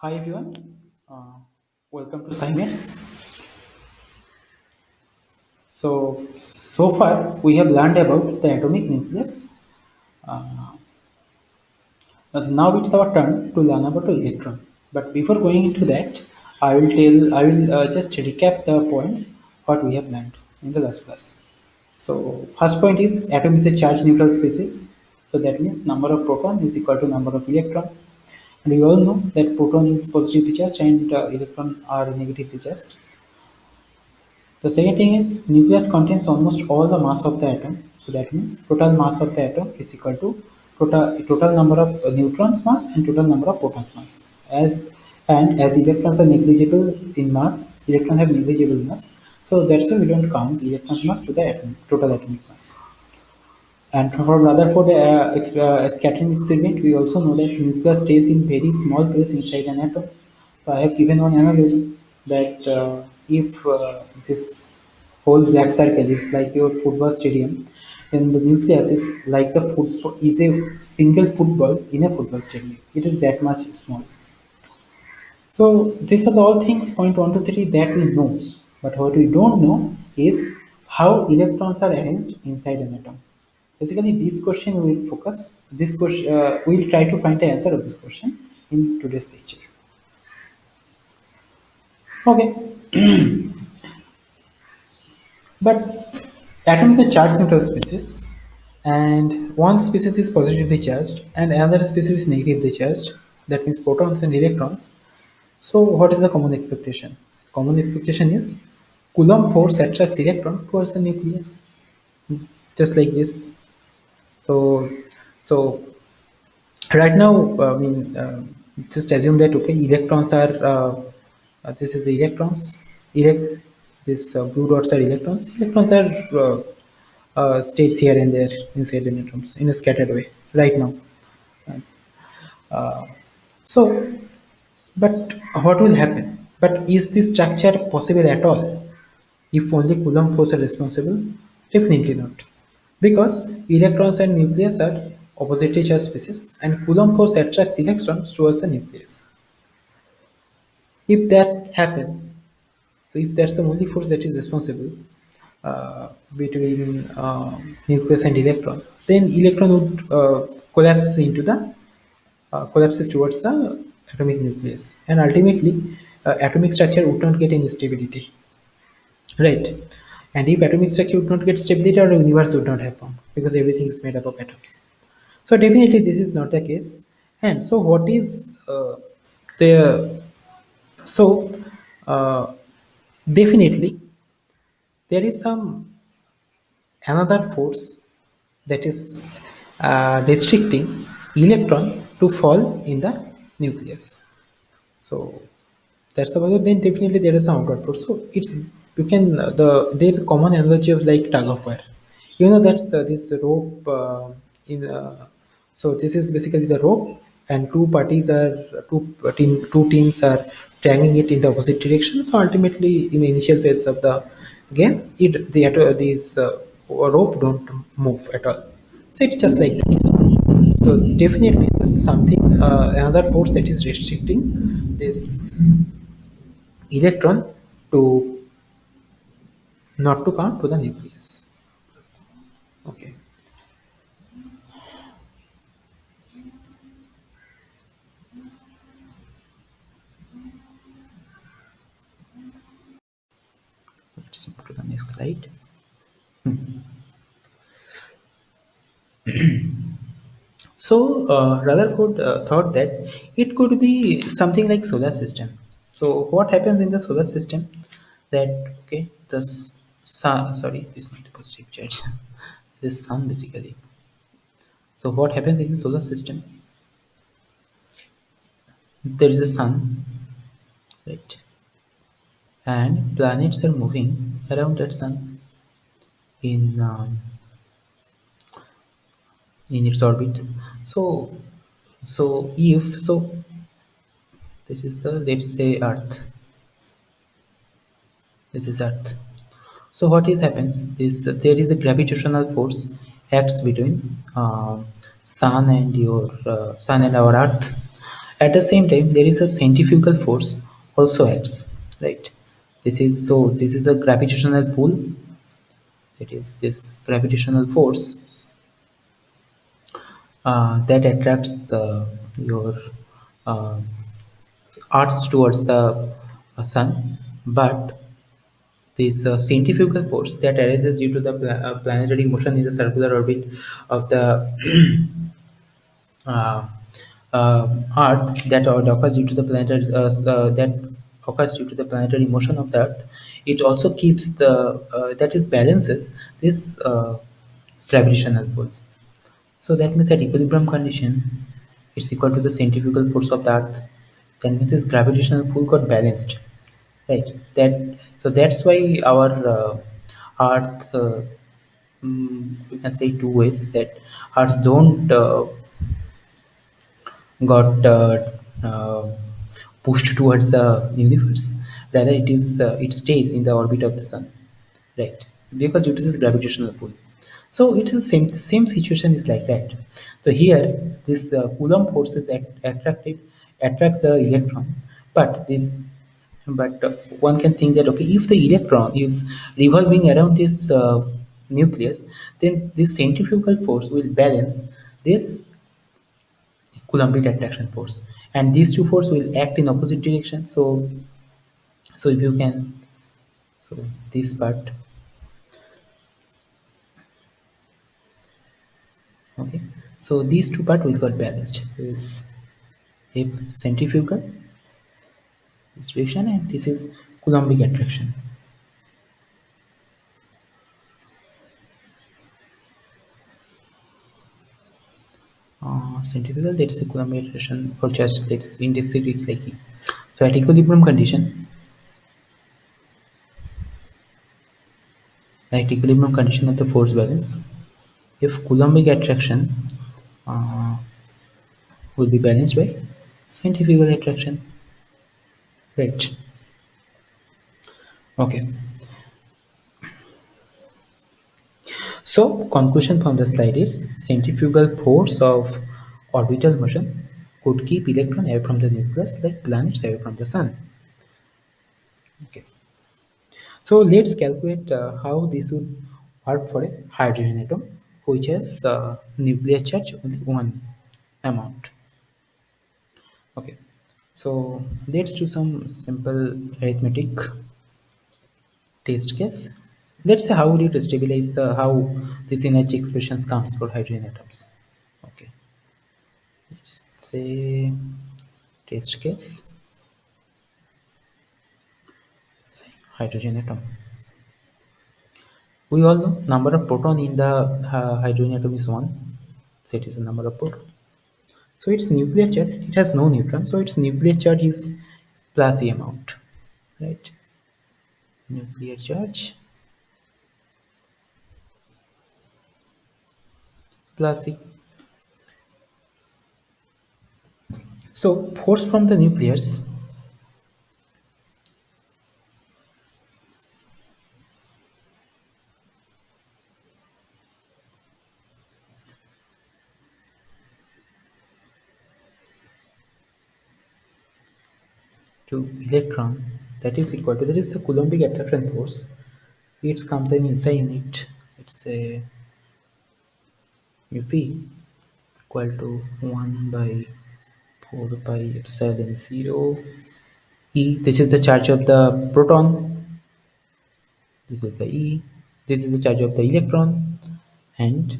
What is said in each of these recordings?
Hi everyone, uh, welcome to Science. So far we have learned about the atomic nucleus. As now it's our turn to learn about the electron. But before going into that, I will just recap the points what we have learned in the last class. So first point is atom is a charged neutral species. So that means number of proton is equal to number of electron. And we all know that proton is positively charged and electron are negatively charged. The second thing is nucleus contains almost all the mass of the atom. So that means total mass of the atom is equal to total number of neutrons mass and total number of protons mass. As electrons are negligible in mass, electrons have negligible mass. So that's why we don't count electrons mass to the total atomic mass. And for Rutherford scattering experiment, we also know that nucleus stays in very small place inside an atom. So I have given one analogy that if this whole black circle is like your football stadium, then the nucleus is like the football is a single football in a football stadium. It is that much small. So these are the all things point one to three that we know. But what we don't know is how electrons are arranged inside an atom. Basically, this question will focus. This question we'll try to find the answer of this question in today's lecture. Okay, but atom is a charged neutral species, and one species is positively charged, and another species is negatively charged. That means protons and electrons. So, what is the common expectation? Common expectation is Coulomb force attracts electron towards the nucleus, just like this. So, so right now, just assume that okay, electrons are this is the electrons. This blue dots are electrons. Electrons are states here and there inside the atoms in a scattered way. Right now, so but what will happen? But is this structure possible at all? If only Coulomb force are responsible? Definitely not. Because electrons and nucleus are oppositely charged species and Coulomb force attracts electrons towards the nucleus. If that happens, so if that's the only force that is responsible between nucleus and electron, then electron would collapses towards the atomic nucleus, and ultimately atomic structure would not get any stability, right? And if atomic structure would not get stability, our universe would not have formed because everything is made up of atoms. So definitely this is not the case. And so what is the so uh, definitely there is some another force that is restricting electron to fall in the nucleus. So that's about it. Then definitely there is some outward force. So it's you can there's a common analogy of like tug of war. You know that's this rope in. So this is basically the rope, and two teams are dragging it in the opposite direction. So ultimately, in the initial phase of the game, these rope don't move at all. So it's just like that. So definitely, this is something another force that is restricting this electron to not to come to the nucleus. Okay, let's move to the next slide. So Rutherford thought that it could be something like solar system. So what happens in the solar system? That okay, sun. Sorry, this is not a positive charge. This is sun basically. So what happens in the solar system? There is a sun, right? And planets are moving around that sun in its orbit. So if this is the let's say Earth. This is Earth. So what is happens? There is a gravitational force acts between sun and our Earth, At the same time, there is a centrifugal force also acts, right? This is a gravitational pull. It is this gravitational force that attracts your uh, Earth towards the sun, but this centrifugal force that arises due to the planetary motion in the circular orbit of the uh, Earth that occurs due to the planetary that occurs due to the planetary motion of the Earth. It also keeps the that is balances this gravitational pull. So that means at equilibrium condition, it's equal to the centrifugal force of the Earth. That means this gravitational pull got balanced, right? That's why our Earth, we can say two ways that Earth don't got uh, pushed towards the universe. Rather, it stays in the orbit of the sun, right? Because due to this gravitational pull. So it is the same situation is like that. So here, this Coulomb force is attracts the electron, but this but one can think that okay, if the electron is revolving around this nucleus, then this centrifugal force will balance this Coulombic attraction force, and these two forces will act in opposite direction. So if you can, so this part, okay. So these two part will got balanced. This if centrifugal this direction, and this is Coulombic attraction. Centrifugal, that's the Coulombic attraction for just let's index it. It's like E. So at equilibrium condition of the force balance, if Coulombic attraction uh, will be balanced by centrifugal attraction, right? Okay. So conclusion from the slide is centrifugal force of orbital motion could keep electron away from the nucleus like planets away from the sun. Okay. So let's calculate how this would work for a hydrogen atom which has nuclear charge only one amount. Okay. So let's do some simple arithmetic test case. Let's say how would you stabilize how this energy expressions comes for hydrogen atoms. Okay. Let's say test case, say hydrogen atom. We all know number of proton in the hydrogen atom is 1. So it is the number of proton. So its nuclear charge, it has no neutron, so its nuclear charge is plus E amount, right? Nuclear charge plus E. So force from the nucleus to electron, that is equal to, that is the Coulombic attraction force. It comes in SI unit. It's a UP equal to 1 by 4 pi epsilon 0 E. This is the charge of the proton. This is the E. This is the charge of the electron. And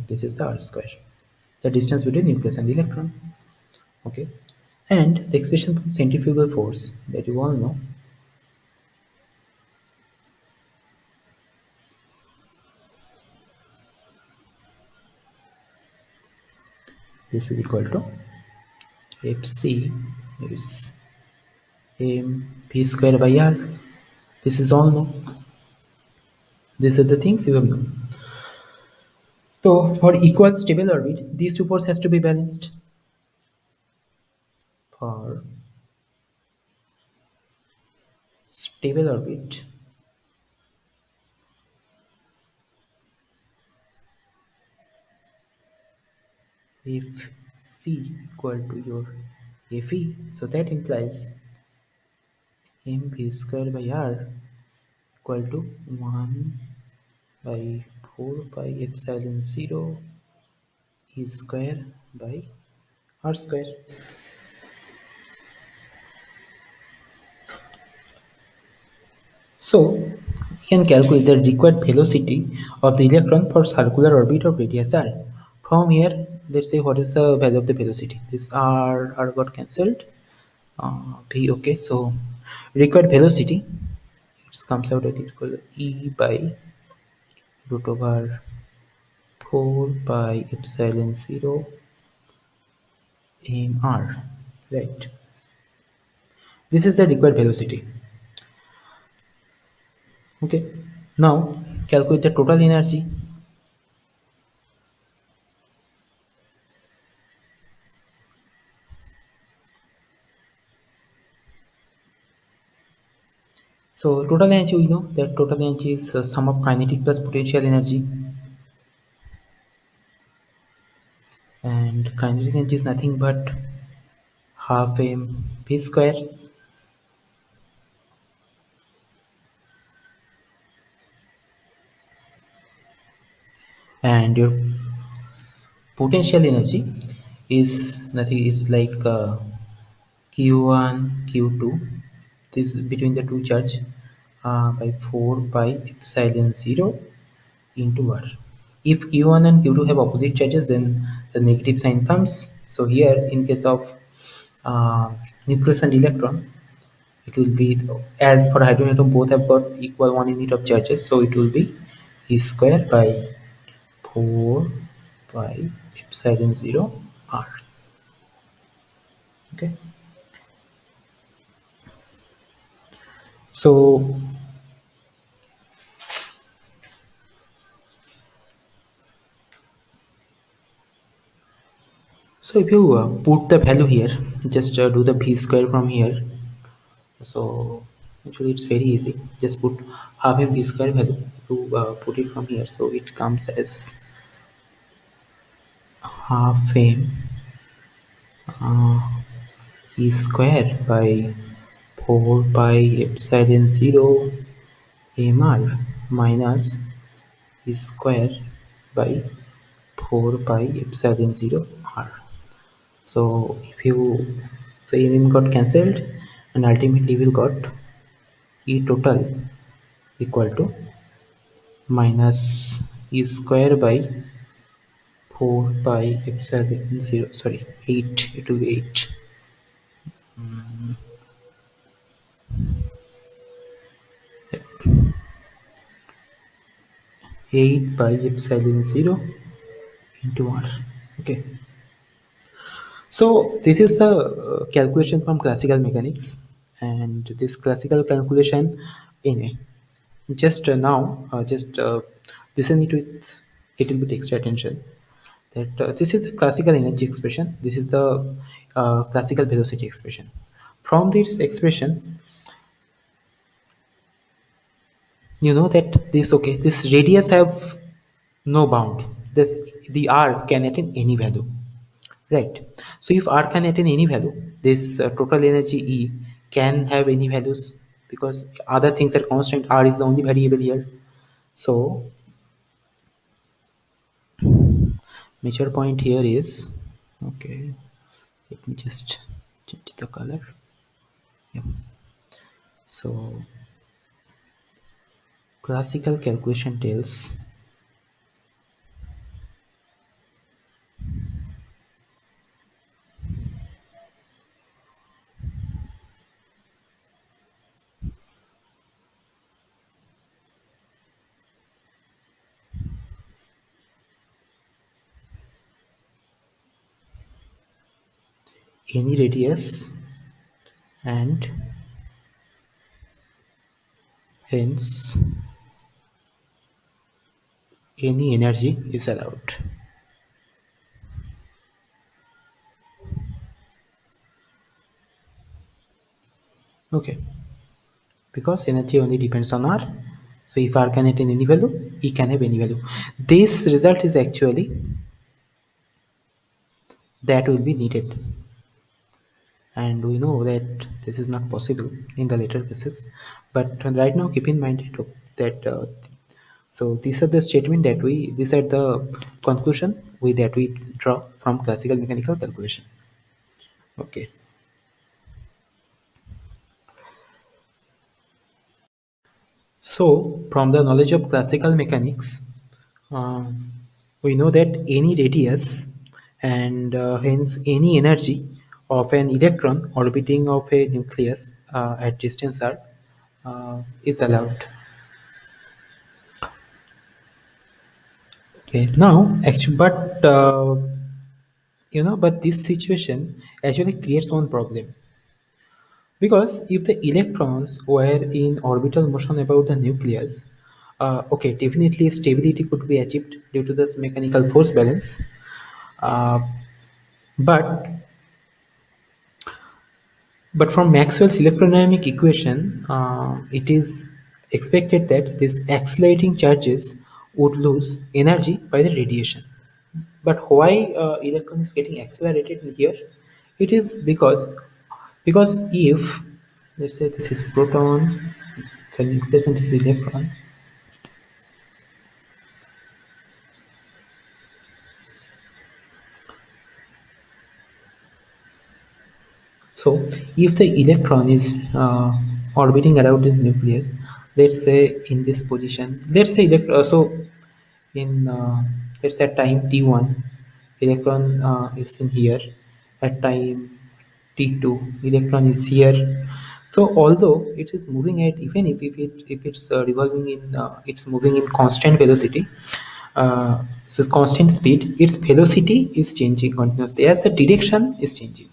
this is the R square. The distance between nucleus and the electron. Okay. And the expression from centrifugal force that you all know. This is equal to Fc is p square by R. This is all know. These are the things you have known. So for equal stable orbit, these two forces has to be balanced. For stable orbit, if C equal to your Fe. So that implies mv square by r equal to 1 by 4 pi epsilon 0 e square by r square. So we can calculate the required velocity of the electron for circular orbit of radius r. From here, let's say what is the value of the velocity. This r got cancelled. V, okay. So required velocity, it comes out at equal to e by root over 4 pi epsilon 0 m r. Right. This is the required velocity. Okay. Now calculate the total energy. So total energy, we know that total energy is sum of kinetic plus potential energy, and kinetic energy is nothing but half m v square, and your potential energy is nothing, is like q1 q2, this is between the two charge, by 4 pi epsilon 0 into r. If q1 and q2 have opposite charges, then the negative sign comes. So here in case of nucleus and electron, it will be, as for hydrogen atom both have got equal 1 unit of charges, so it will be e square by 4 pi epsilon 0 r. Okay, so if you put the value here, just do the v square from here. So actually it's very easy, just put half a v square value to put it from here, so it comes as half m uh, e square by 4 pi epsilon 0 mr minus e square by 4 pi epsilon 0 r. So if you, so m got cancelled, and ultimately we got e total equal to minus e square by 4 pi epsilon 0, sorry, 8, it will be 8, 8 pi epsilon 0 into r. Okay, so this is a calculation from classical mechanics, and this classical calculation in just now, just listen it with little bit extra attention. That this is the classical energy expression. This is the classical velocity expression. From this expression, you know that this, okay, this radius have no bound. This, the r can attain any value, right? So if r can attain any value, this total energy e can have any values, because other things are constant, r is the only variable here. So major point here is, okay, let me just change the color. Yeah. So classical calculation tells any radius, and hence any energy is allowed. Okay, because energy only depends on r. So if r can attain any value, e can have any value. This result is actually that will be needed. and we know that this is not possible in the later cases. But right now, keep in mind that so these are the statement that we these are the conclusion we that we draw from classical mechanical calculation. Okay. So, from the knowledge of classical mechanics, uh, we know that any radius and hence any energy of an electron orbiting of a nucleus at distance r is allowed. Okay. Now, actually, but this situation actually creates one problem. Because if the electrons were in orbital motion about the nucleus, okay, definitely stability could be achieved due to this mechanical force balance. Uh, but but from Maxwell's electrodynamic equation, it is expected that these accelerating charges would lose energy by the radiation. But why electron is getting accelerated in here? It is because if let's say this is proton, the nucleus and this is electron. So if the electron is orbiting around the nucleus, let's say in this position, let's say so in let's say at time t1, electron is in here. At time t2, electron is here. So although it is moving at even if it's revolving in it's moving in constant velocity, so constant speed, its velocity is changing continuously as the direction is changing.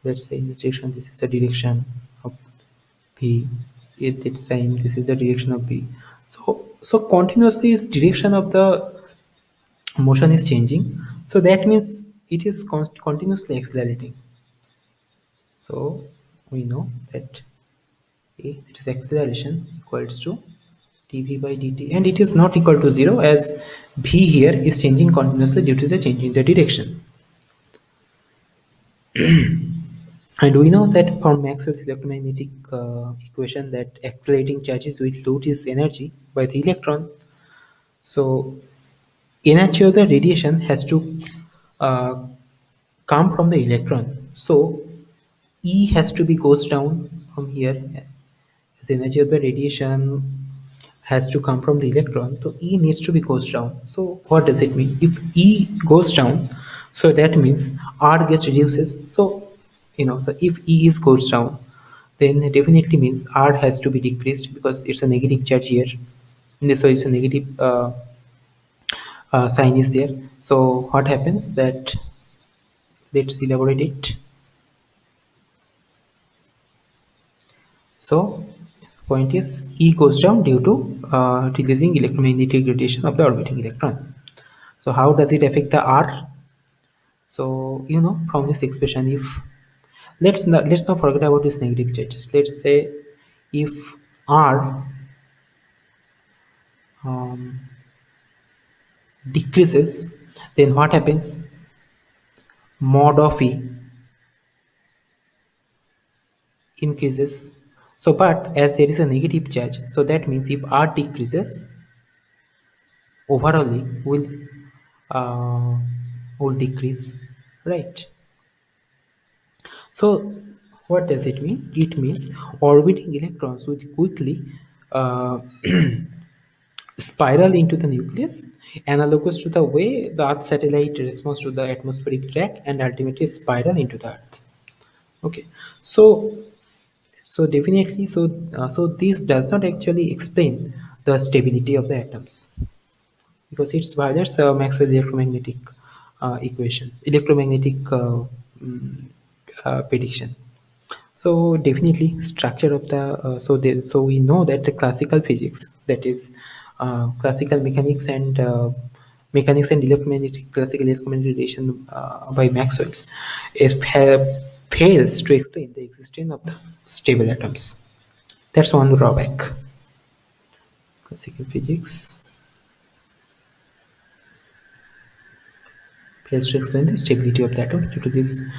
Let's say in this direction, this is the direction of p. It, it's same. This is the direction of p. So continuously, its direction of the motion is changing. So that means it is continuously accelerating. So we know that a, it is acceleration equals to dv by dt, and it is not equal to zero as v here is changing continuously due to the change in the direction. And we know that from Maxwell's electromagnetic equation that accelerating charges will lose its energy by the electron. So energy of the radiation has to uh, come from the electron. So E has to be goes down from here as energy of the radiation has to come from the electron. So E needs to be goes down. So what does it mean? If E goes down, so that means R gets reduces. So so if E is goes down, then it definitely means R has to be decreased because it's a negative charge here. So it's a negative sign is there. So what happens that let's elaborate it. So point is E goes down due to releasing electromagnetic radiation of the orbiting electron. So how does it affect the R? So from this expression, if let's not forget about these negative charges. Let's say if R um, decreases, then what happens? Mod of E increases. So, but as there is a negative charge, so that means if R decreases, overall uh, will decrease, right? So what does it mean? It means orbiting electrons will quickly uh, spiral into the nucleus, analogous to the way the Earth satellite responds to the atmospheric drag and ultimately spiral into the Earth. Okay, so definitely, so this does not actually explain the stability of the atoms because it violates Maxwell electromagnetic electromagnetic prediction. So definitely, structure of the so we know that the classical physics, that is classical mechanics and electromagnetic classical electromagnetic radiation by Maxwell's, fails to explain the existence of the stable atoms. That's one drawback. Classical physics fails to explain the stability of the atom due to this